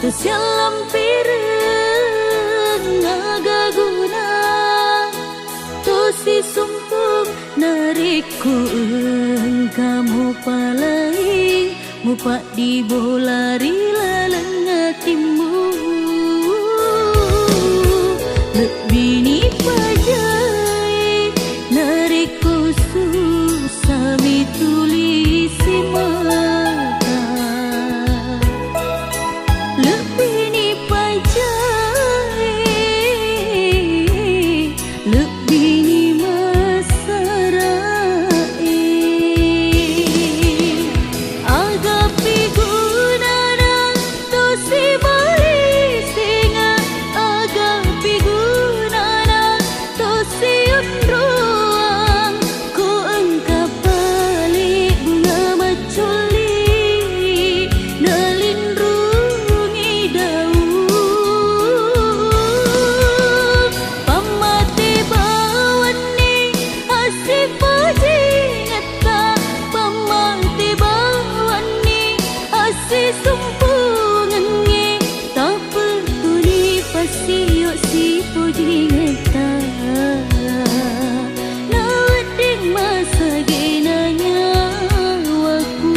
Tersialam pireng agaguna Tosi sumpung nariku kamu palai Mupak di bolari lalengatimu Lebini pajai nariku susah mitulisi mata Lebini pajai lebini masarai Agapi gunana tosi bali singa Agapi gunana tosi unruang Ku engkap balik bunga maculi Nalindrungi daun Pamati bawani asih pajingata Pamati bawani asih sumpungangi Tak peduli pasiyok si pujingata Nawading masa ginanya waku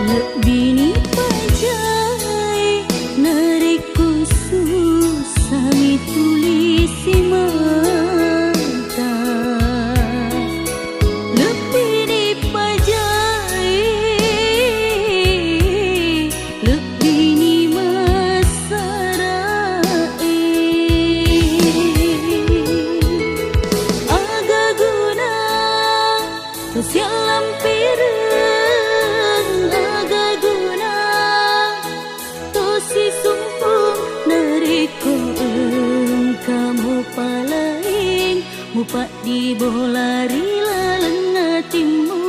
Lebini pajai nariku susah mitulisi mata Lebini pajai lebini masarai Agaguna tersialam pireng agaguna tosi sumpung nariku kamu palaing mupak di bolari lalengatimu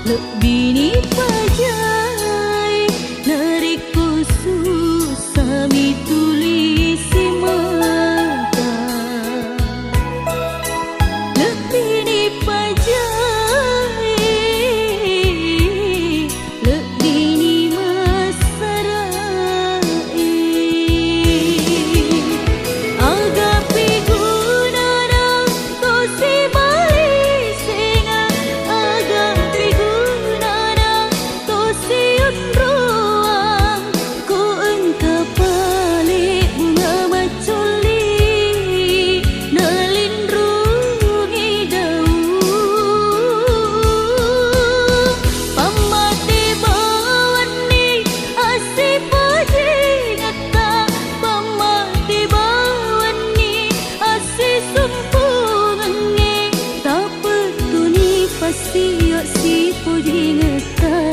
lebini pajai nariku susah mitulisi mata Lebini pajai lebini masarai Agapi gunana tosi bali singa Agapi gunana tosi unruang Ku engkap balik bunga maculi Nalindrungi daun Pamati bawani asih pajingata Pamati bawani asih sumpungangi Tak peduli pasiyok si pujingata